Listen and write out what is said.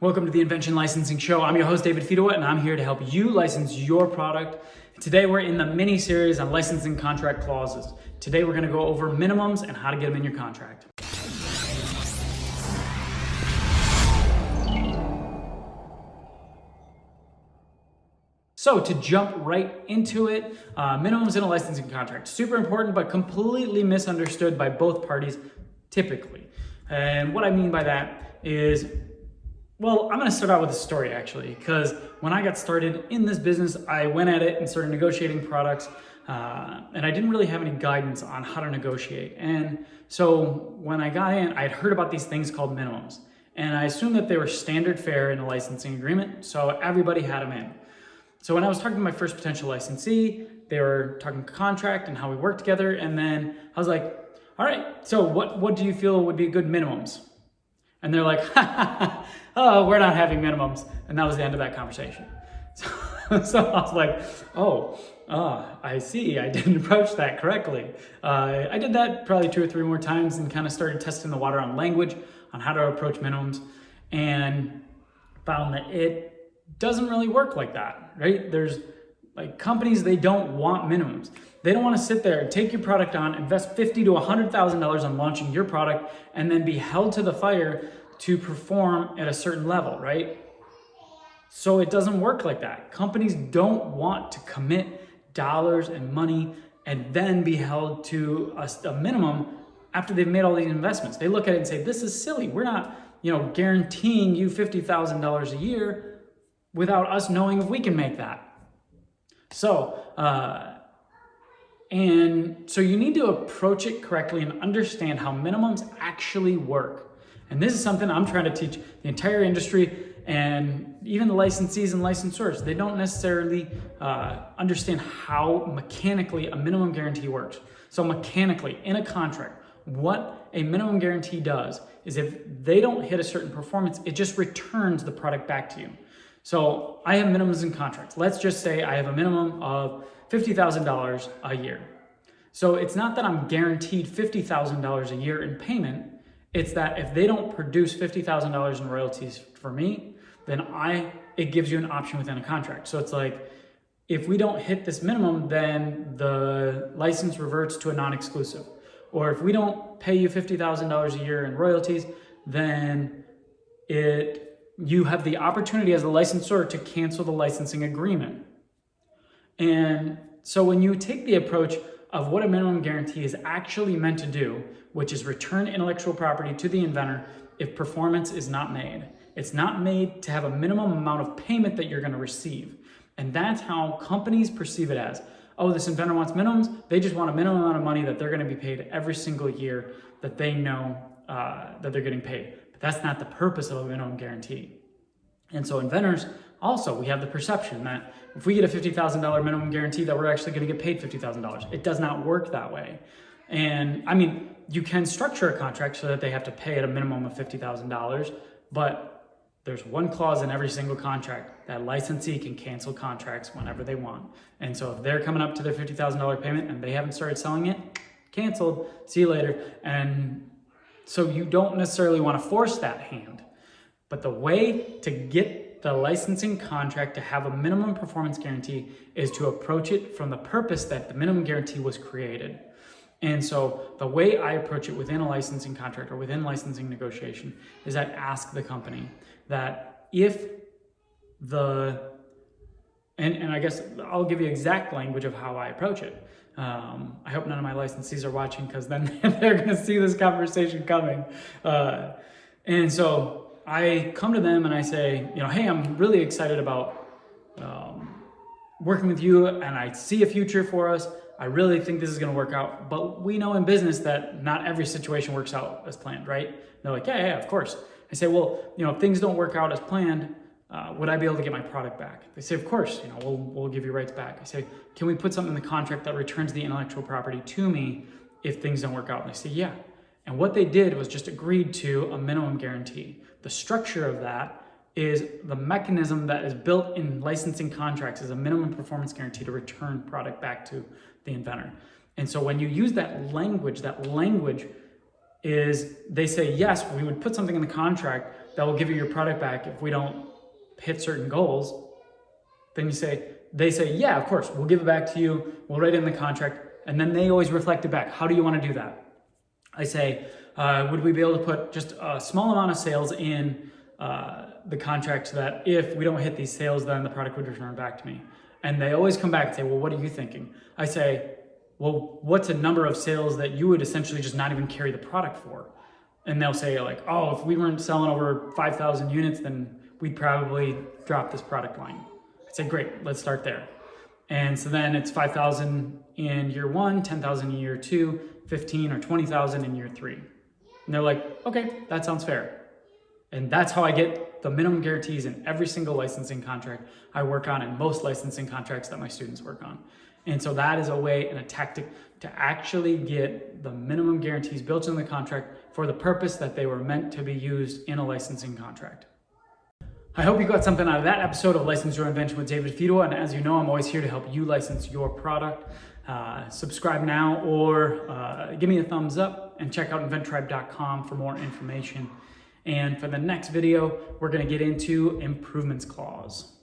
Welcome to the Invention Licensing Show. I'm your host, David Fedowa, and I'm here to help you license your product. Today, we're in the mini-series on licensing contract clauses. Today, we're going to go over minimums and how to get them in your contract. So to jump right into it, minimums in a licensing contract. Super important, but completely misunderstood by both parties, typically. And what I mean by that is, well, I'm going to start out with a story actually, because when I got started in this business, I went at it and started negotiating products, and I didn't really have any guidance on how to negotiate. And so when I got in, I'd heard about these things called minimums, and I assumed that they were standard fare in a licensing agreement, so everybody had them in. So when I was talking to my first potential licensee, they were talking contract and how we work together, and then I was like, all right, so what do you feel would be good minimums? And they're like, oh, we're not having minimums. And that was the end of that conversation. So I was like, I see. I didn't approach that correctly. I did that probably 2 or 3 more times and kind of started testing the water on language, on how to approach minimums, and found that it doesn't really work like that, right? There's like companies, they don't want minimums. They don't want to sit there and take your product on, invest $50,000 to $100,000 on launching your product, and then be held to the fire to perform at a certain level, right? So it doesn't work like that. Companies don't want to commit dollars and money and then be held to a minimum after they've made all these investments. They look at it and say, this is silly. We're not, guaranteeing you $50,000 a year without us knowing if we can make that. So you need to approach it correctly and understand how minimums actually work. And this is something I'm trying to teach the entire industry and even the licensees and licensors. They don't necessarily understand how mechanically a minimum guarantee works. So mechanically, in a contract, what a minimum guarantee does is if they don't hit a certain performance, it just returns the product back to you. So I have minimums in contracts. Let's just say I have a minimum of $50,000 a year. So it's not that I'm guaranteed $50,000 a year in payment. It's that if they don't produce $50,000 in royalties for me, then it gives you an option within a contract. So it's like, if we don't hit this minimum, then the license reverts to a non-exclusive. Or if we don't pay you $50,000 a year in royalties, then you have the opportunity as a licensor to cancel the licensing agreement. And so when you take the approach of what a minimum guarantee is actually meant to do, which is return intellectual property to the inventor if performance is not made. It's not made to have a minimum amount of payment that you're going to receive. And that's how companies perceive it as. Oh, this inventor wants minimums. They just want a minimum amount of money that they're going to be paid every single year that they know that they're getting paid. But that's not the purpose of a minimum guarantee. And so inventors, also, we have the perception that if we get a $50,000 minimum guarantee that we're actually going to get paid $50,000. It does not work that way. And I mean, you can structure a contract so that they have to pay at a minimum of $50,000, but there's one clause in every single contract that licensee can cancel contracts whenever they want. And so if they're coming up to their $50,000 payment and they haven't started selling it, canceled, see you later. And so you don't necessarily want to force that hand. But the way to get the licensing contract to have a minimum performance guarantee is to approach it from the purpose that the minimum guarantee was created. And so the way I approach it within a licensing contract or within licensing negotiation is I ask the company that if and I guess I'll give you exact language of how I approach it. I hope none of my licensees are watching, because then they're going to see this conversation coming. And so I come to them and I say, hey, I'm really excited about working with you, and I see a future for us. I really think this is going to work out. But we know in business that not every situation works out as planned, right? They're like, yeah, of course. I say, well, if things don't work out as planned, would I be able to get my product back? They say, of course, we'll give you rights back. I say, can we put something in the contract that returns the intellectual property to me if things don't work out? And they say, yeah. And what they did was just agreed to a minimum guarantee. The structure of that is the mechanism that is built in licensing contracts is a minimum performance guarantee to return product back to the inventor. And so when you use that language is, they say, yes, we would put something in the contract that will give you your product back if we don't hit certain goals, then they say, yeah, of course, we'll give it back to you. We'll write it in the contract. And then they always reflect it back. How do you want to do that? I say, would we be able to put just a small amount of sales in the contract so that if we don't hit these sales, then the product would return back to me? And they always come back and say, well, what are you thinking? I say, well, what's a number of sales that you would essentially just not even carry the product for? And they'll say like, oh, if we weren't selling over 5,000 units, then we'd probably drop this product line. I say, great, let's start there. And so then it's 5,000 in year 1, 10,000 in year 2, 15 or 20,000 in year 3. And they're like, okay, that sounds fair. And that's how I get the minimum guarantees in every single licensing contract I work on and most licensing contracts that my students work on. And so that is a way and a tactic to actually get the minimum guarantees built into the contract for the purpose that they were meant to be used in a licensing contract. I hope you got something out of that episode of License Your Invention with David Fido. And as you know, I'm always here to help you license your product. Subscribe now or give me a thumbs up and check out inventtribe.com for more information. And for the next video, we're going to get into improvements clause.